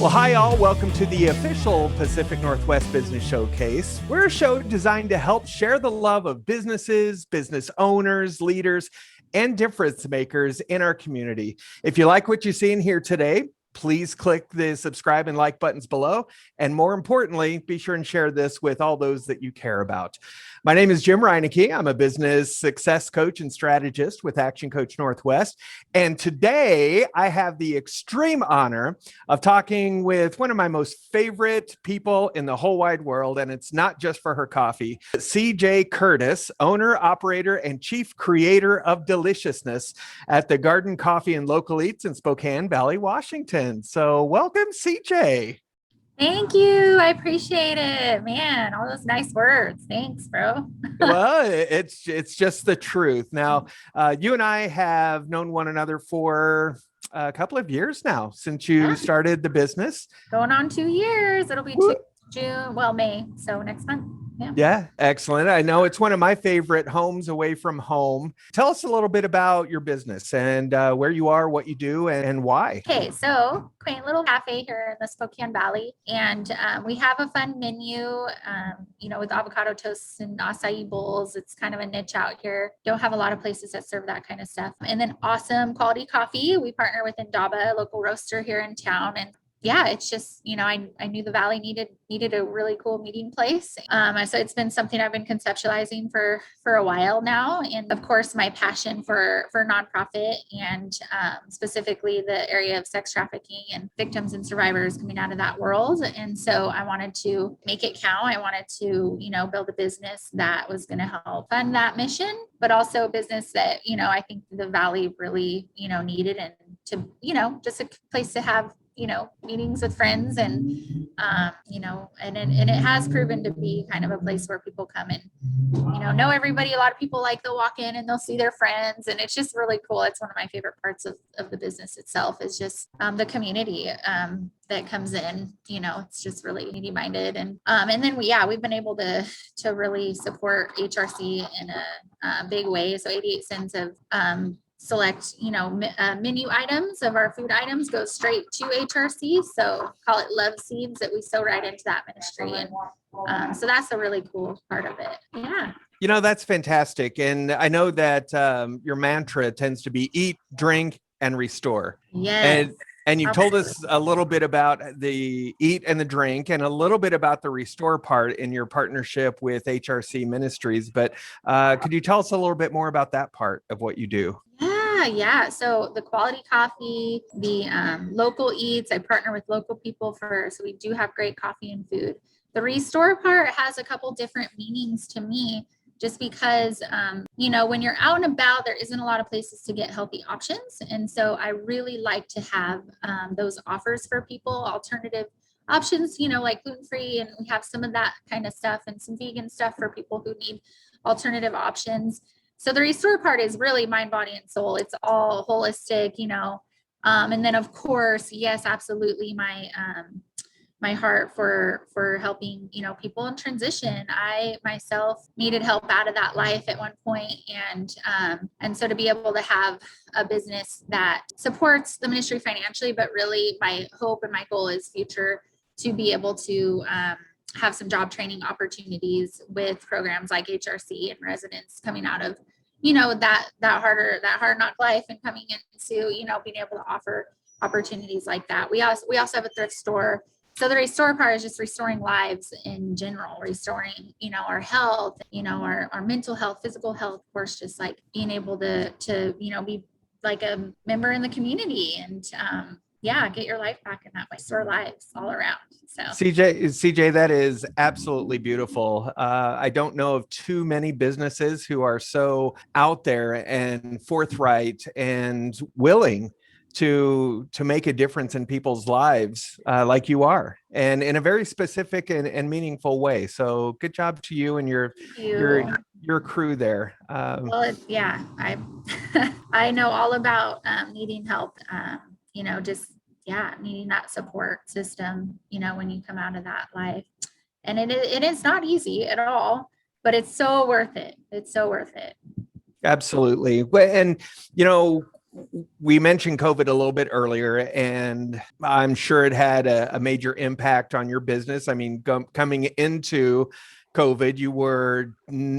Well, hi, all. Welcome to the official Pacific Northwest Business Showcase. We're a show designed to help share the love of businesses, business owners, leaders, and difference makers in our community. If you like what you see in here today, please click the subscribe and like buttons below. And more importantly, be sure and share this with all those that you care about. My name is Jim Reincke. I'm a business success coach and strategist with Action Coach Northwest. And today I have the extreme honor of talking with one of my most favorite people in the whole wide world. And it's not just for her coffee. CJ Curtis, owner, operator, and chief creator of deliciousness at the Garden Coffee and Local Eats in Spokane Valley, Washington. So welcome, CJ. Thank you. I appreciate it. Man, all those nice words. Thanks, bro. Well, it's just the truth. Now, you and I have known one another for a couple of years now since you started the business. Going on 2 years. It'll be June, well, May. So next month. Yeah, excellent. I know it's one of my favorite homes away from home. Tell us a little bit about your business and where you are, what you do, and why. Okay, so quaint little cafe here in the Spokane Valley. And we have a fun menu, with avocado toasts and acai bowls. It's kind of a niche out here. Don't have a lot of places that serve that kind of stuff. And then awesome quality coffee. We partner with Indaba, a local roaster here in town. And yeah, it's just, I knew the Valley needed a really cool meeting place. So it's been something I've been conceptualizing for a while now. And of course, my passion for nonprofit and specifically the area of sex trafficking and victims and survivors coming out of that world. And so I wanted to make it count. I wanted to, build a business that was going to help fund that mission, but also a business that, I think the Valley really, needed, and to, just a place to have meetings with friends and, and it has proven to be kind of a place where people come and, know everybody. A lot of people they'll walk in and they'll see their friends, and it's just really cool. It's one of my favorite parts of the business itself is just the community that comes in. It's just really community minded. And then we've been able to really support HRC in a big way. So 88 cents of select, menu items of our food items go straight to HRC. So call it love seeds that we sow right into that ministry. And so that's a really cool part of it. Yeah. That's fantastic. And I know that your mantra tends to be eat, drink, and restore. Yes. And you've told us a little bit about the eat and the drink and a little bit about the restore part in your partnership with HRC Ministries. But could you tell us a little bit more about that part of what you do? Yeah. So the quality coffee, the local eats, I partner with local people so we do have great coffee and food. The restore part has a couple different meanings to me, just because, when you're out and about, there isn't a lot of places to get healthy options. And so I really like to have those offers for people, alternative options, like gluten-free, and we have some of that kind of stuff and some vegan stuff for people who need alternative options. So the restore part is really mind, body, and soul. It's all holistic, and then of course, yes, absolutely. My heart for helping, people in transition. I myself needed help out of that life at one point. And so to be able to have a business that supports the ministry financially, but really my hope and my goal is future to be able to, have some job training opportunities with programs like HRC and residents coming out of, that hard knock life and coming into, being able to offer opportunities like that. We also have a thrift store. So the restore part is just restoring lives in general, restoring, our health, our mental health, physical health, of course, just being able to, be like a member in the community and, get your life back in that way. Restore lives all around. So CJ, that is absolutely beautiful. I don't know of too many businesses who are so out there and forthright and willing to make a difference in people's lives like you are, and in a very specific and meaningful way. So good job to you and your crew there. I know all about needing help, needing that support system, when you come out of that life. And it is not easy at all, but it's so worth it. It's so worth it. Absolutely. And, we mentioned COVID a little bit earlier, and I'm sure it had a major impact on your business. I mean, coming into COVID, you were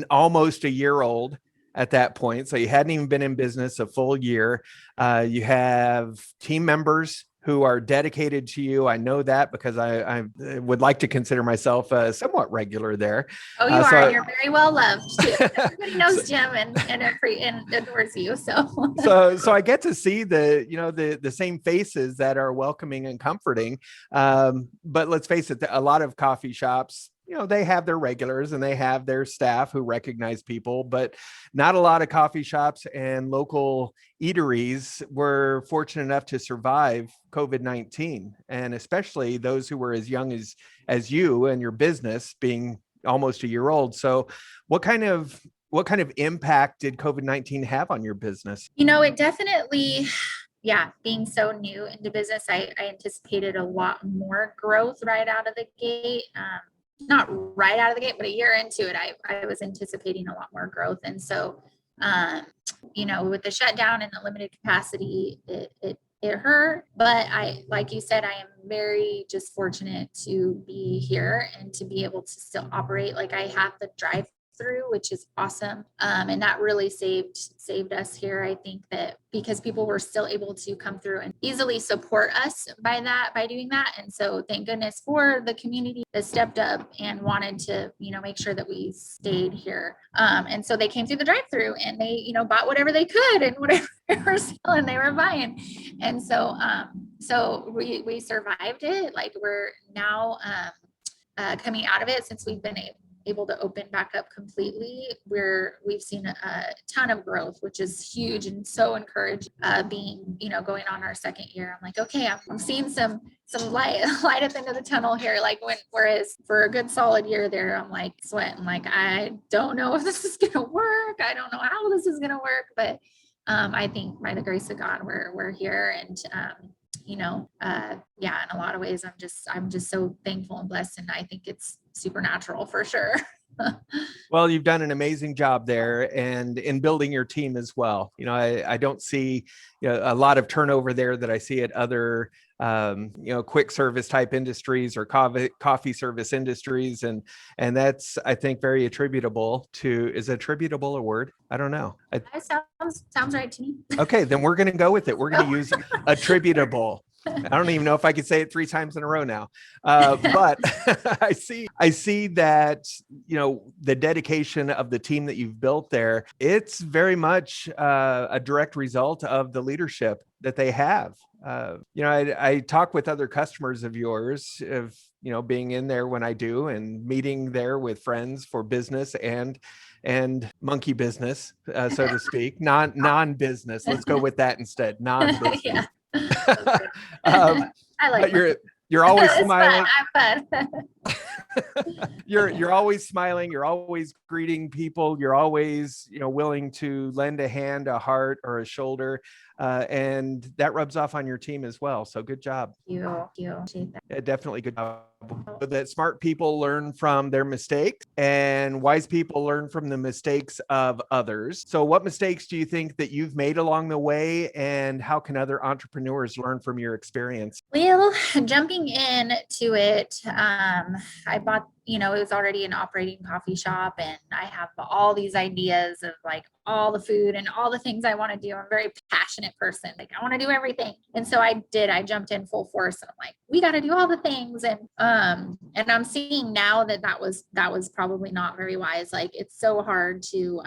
almost a year old at that point. So you hadn't even been in business a full year. You have team members who are dedicated to you. I know that because I would like to consider myself somewhat regular there. Oh, you are. You're very well loved too. Everybody knows Jim and adores you. So I get to see the same faces that are welcoming and comforting. But let's face it, a lot of coffee shops, they have their regulars and they have their staff who recognize people, but not a lot of coffee shops and local eateries were fortunate enough to survive COVID-19. And especially those who were as young as you and your business being almost a year old. So what kind of impact did COVID-19 have on your business? It definitely, being so new into business, I anticipated a lot more growth right out of the gate. Not right out of the gate, but a year into it, I was anticipating a lot more growth. And so, with the shutdown and the limited capacity, it hurt. But like you said, I am very just fortunate to be here and to be able to still operate. Like I have the drive through, which is awesome. And that really saved us here. I think that because people were still able to come through and easily support us by doing that. And so thank goodness for the community that stepped up and wanted to, make sure that we stayed here. And so they came through the drive-through and they, bought whatever they could and whatever they were selling, they were buying. And so, we survived it. Like we're now, coming out of it since we've been able to open back up completely, we've seen a ton of growth, which is huge and so encouraging. Being, going on our second year, I'm like, okay, I'm seeing some light at the end of the tunnel here. Like whereas for a good solid year there, I'm like sweating, like I don't know if this is gonna work. I don't know how this is gonna work, but I think by the grace of God, we're here, and in a lot of ways, I'm just so thankful and blessed, and I think it's supernatural for sure. Well, you've done an amazing job there and in building your team as well. I don't see a lot of turnover there that I see at other quick service type industries or coffee service industries. And that's, I think, very attributable to, is attributable a word? I don't know. That sounds right to me. Okay, then we're going to go with it. We're going to use attributable. I don't even know if I could say it 3 times in a row now. But I see that, the dedication of the team that you've built there, it's very much a direct result of the leadership that they have. I talk with other customers of yours of, being in there when I do and meeting there with friends for business and monkey business, so to speak, non-business. Let's go with that instead. Non-business. Yeah. I like you're always smiling. I'm fun. You're always smiling. You're always greeting people. You're always, willing to lend a hand, a heart, or a shoulder, and that rubs off on your team as well. So good job. Thank you. Yeah, definitely good job. That smart people learn from their mistakes and wise people learn from the mistakes of others. So what mistakes do you think that you've made along the way, and how can other entrepreneurs learn from your experience? Well, jumping into it, I bought, it was already an operating coffee shop, and I have all these ideas of like all the food and all the things I want to do. I'm a very passionate person. Like I want to do everything. And so I jumped in full force, and I'm like, we got to do all the things. And I'm seeing now that was probably not very wise. Like it's so hard to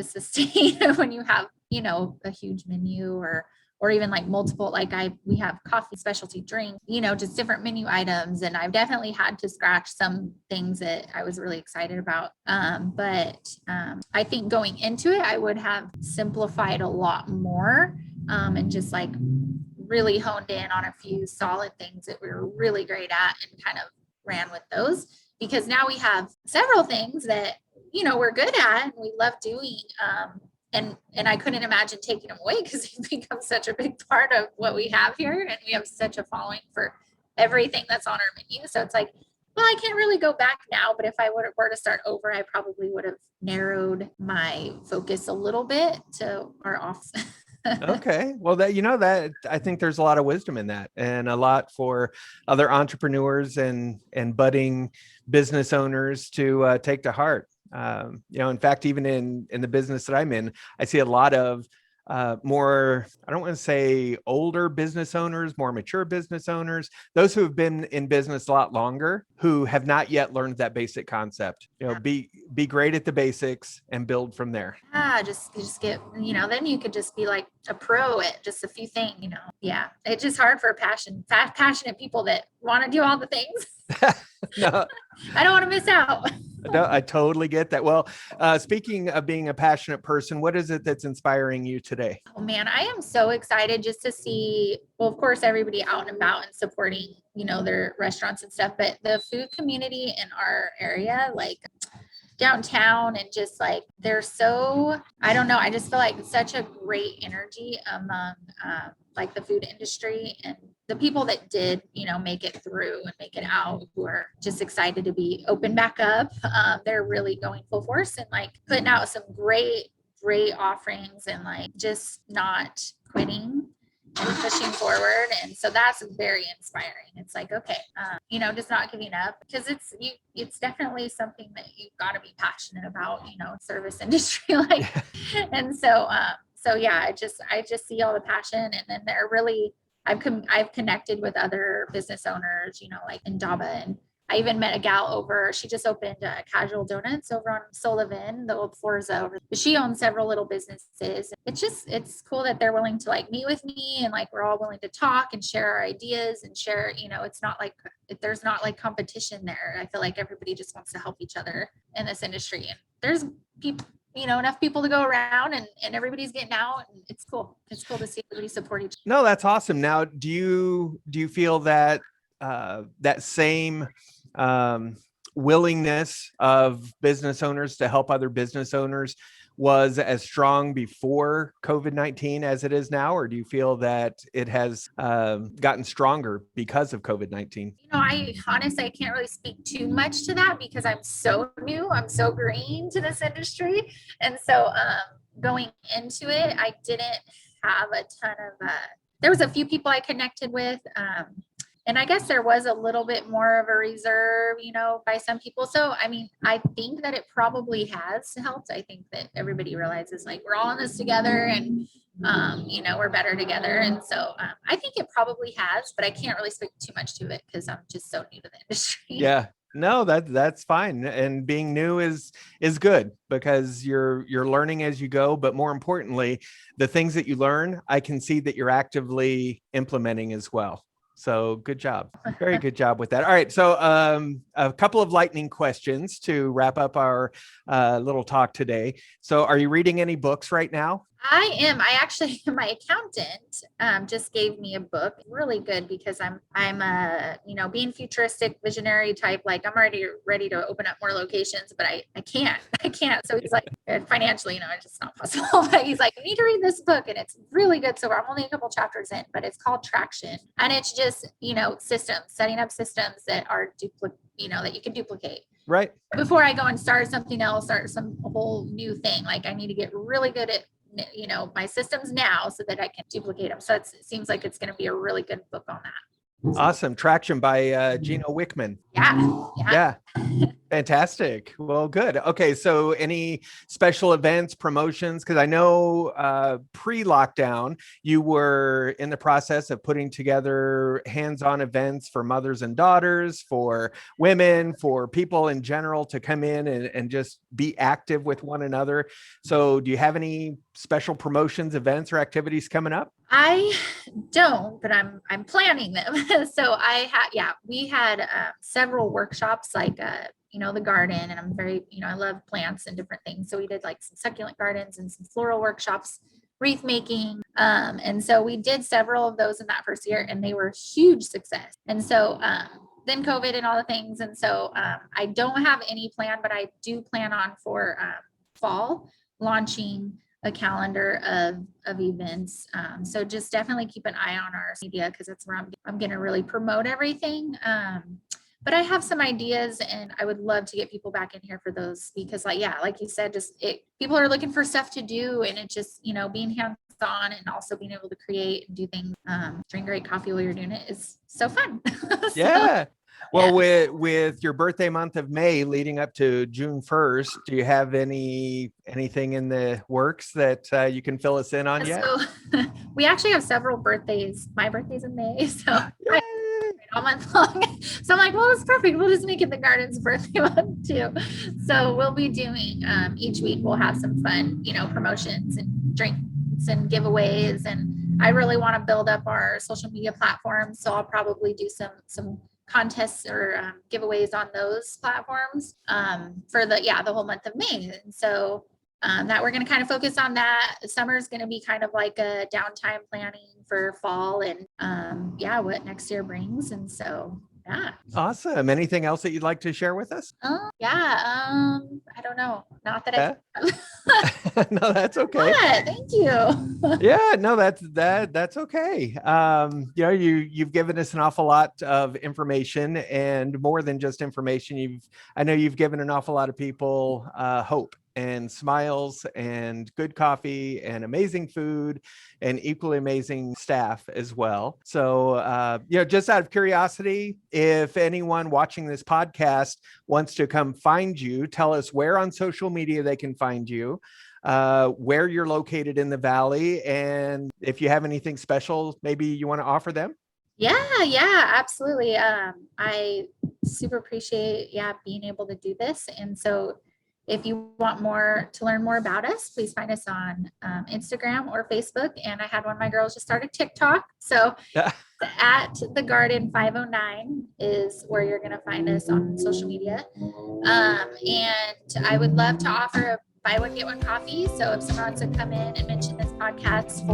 sustain when you have, a huge menu or even like multiple, we have coffee, specialty drink, just different menu items. And I've definitely had to scratch some things that I was really excited about. But I think going into it, I would have simplified a lot more and just like really honed in on a few solid things that we were really great at and kind of ran with those, because now we have several things that, we're good at and we love doing. And I couldn't imagine taking them away because they've become such a big part of what we have here. And we have such a following for everything that's on our menu. So it's like, well, I can't really go back now, but if I were to start over, I probably would have narrowed my focus a little bit to our office. Okay. Well, that I think there's a lot of wisdom in that, and a lot for other entrepreneurs and budding business owners to take to heart. In fact, even in the business that I'm in, I see a lot of more, I don't want to say older business owners, more mature business owners, those who have been in business a lot longer, who have not yet learned that basic concept. Be great at the basics and build from there. Just get, then you could just be like a pro at just a few things, Yeah. It's just hard for passionate people that want to do all the things. No, I don't want to miss out. no, I totally get that. Well, speaking of being a passionate person, what is it that's inspiring you today? Oh man, I am so excited just to see, well, of course, everybody out and about and supporting, their restaurants and stuff, but the food community in our area, like downtown, and just like they're so, I don't know, I just feel like such a great energy among like the food industry, and the people that did make it through and make it out, who are just excited to be open back up. They're really going full force and like putting out some great offerings, and like just not quitting and pushing forward. And so that's very inspiring. It's like, okay, just not giving up, because it's definitely something that you've got to be passionate about, service industry. Like, and so yeah, I just see all the passion, and then they're really, I've connected with other business owners, like in Daba, and I even met a gal over, she just opened Casual Donuts over on Sullivan, the old Forza over. She owns several little businesses. It's cool that they're willing to like meet with me, and like we're all willing to talk and share our ideas and share, it's not like, there's not like competition there. I feel like everybody just wants to help each other in this industry. And there's people, enough people to go around, and everybody's getting out, and it's cool. It's cool to see everybody support each other. No, that's awesome. Now, do you feel that that same willingness of business owners to help other business owners was as strong before COVID-19 as it is now, or do you feel that it has gotten stronger because of COVID-19? I honestly, I can't really speak too much to that, because I'm so new, I'm so green to this industry. And so going into it, I didn't have a ton of, there was a few people I connected with, and I guess there was a little bit more of a reserve, by some people. So, I mean, I think that it probably has helped. I think that everybody realizes like we're all in this together, and, we're better together. And so I think it probably has, but I can't really speak too much to it because I'm just so new to the industry. Yeah. No, that's fine. And being new is good, because you're learning as you go. But more importantly, the things that you learn, I can see that you're actively implementing as well. So good job. Very good job with that. All right. So a couple of lightning questions to wrap up our little talk today. So are you reading any books right now? I am. I actually, my accountant just gave me a book, really good, because I'm a, being futuristic, visionary type. Like I'm already ready to open up more locations, but I can't. So he's like, financially, it's just not possible. But he's like, you need to read this book, and it's really good. So I'm only a couple chapters in, but it's called Traction, and it's just, systems, setting up systems that are that you can duplicate. Right. Before I go and start something else, start some whole new thing. Like I need to get really good at my systems now, so that I can duplicate them. So it seems like it's going to be a really good book on that. Awesome. Traction by Gino Wickman. Yeah. Fantastic. Well, good. Okay. So any special events, promotions? Because I know pre-lockdown, you were in the process of putting together hands-on events for mothers and daughters, for women, for people in general to come in and just be active with one another. So do you have any special promotions, events, or activities coming up? I don't, but I'm planning them. So we had several workshops, like the garden, and I'm very, I love plants and different things. So we did like some succulent gardens and some floral workshops, wreath making. And so we did several of those in that first year, and they were huge success. And so then COVID and all the things. And so I don't have any plan, but I do plan on for fall launching a calendar of events. So just definitely keep an eye on our media, because that's where I'm going to really promote everything. But I have some ideas, and I would love to get people back in here for those, because like you said, people are looking for stuff to do, and it just, being hands hands-on, and also being able to create and do things, drink great coffee while you're doing it is so fun. Yeah. Well, yeah. with your birthday month of May leading up to June 1st, do you have anything in the works that you can fill us in on yet? So we actually have several birthdays. My birthday's in May, so I Yay! all month long. So I'm like, well, it's perfect. We'll just make it the garden's birthday month too. So we'll be doing each week. We'll have some fun, promotions and drinks and giveaways. And I really want to build up our social media platforms. So I'll probably do some contests or giveaways on those platforms for the whole month of May. And so that we're going to kind of focus on that. Summer is going to be kind of like a downtime planning for fall and what next year brings. And so, yeah. Awesome. Anything else that you'd like to share with us? I don't know. Not that No, that's okay. Yeah, thank you. Yeah, no, that's okay. You've given us an awful lot of information, and more than just information, I know you've given an awful lot of people hope and smiles and good coffee and amazing food and equally amazing staff as well. So, just out of curiosity, if anyone watching this podcast wants to come find you, tell us where on social media they can find you, where you're located in the Valley, and if you have anything special, maybe you want to offer them. Yeah, absolutely. I super appreciate, being able to do this. And so if you want to learn more about us, please find us on Instagram or Facebook. And I had one of my girls just started TikTok. So at the Garden 509 is where you're going to find us on social media. And I would love to offer a buy one, get one coffee. So if someone wants to come in and mention this podcast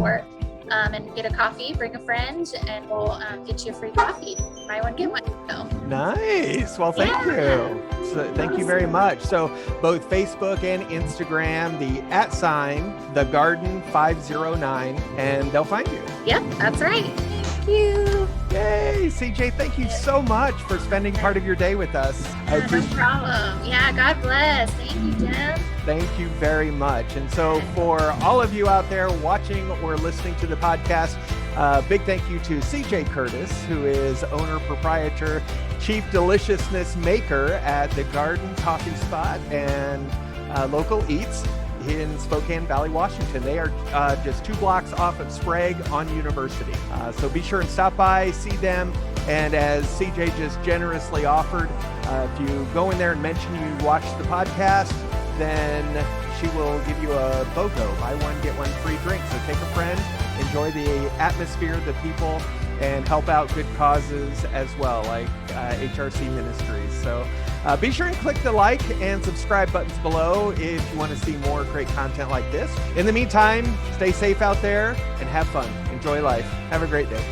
and get a coffee, bring a friend, and we'll get you a free coffee. Buy one, get one. So. Nice. Well, thank you. So, thank you very much. So both Facebook and Instagram, the @thegarden509, and they'll find you. Yep, that's right. Thank you. Yay, CJ, thank you so much for spending part of your day with us. No problem. Yeah, God bless. Thank you, Jim. Thank you very much. And so for all of you out there watching or listening to the podcast, big thank you to CJ Curtis, who is owner, proprietor, chief deliciousness maker at the Garden Coffee Spot and Local Eats in Spokane Valley, Washington. They are just 2 blocks off of Sprague on University. So be sure and stop by, see them. And as CJ just generously offered, if you go in there and mention you watched the podcast, then she will give you a BOGO, buy one, get one free drink. So take a friend, enjoy the atmosphere, the people, and help out good causes as well, like HRC Ministries. So be sure and click the like and subscribe buttons below if you want to see more great content like this. In the meantime, stay safe out there and have fun. Enjoy life. Have a great day.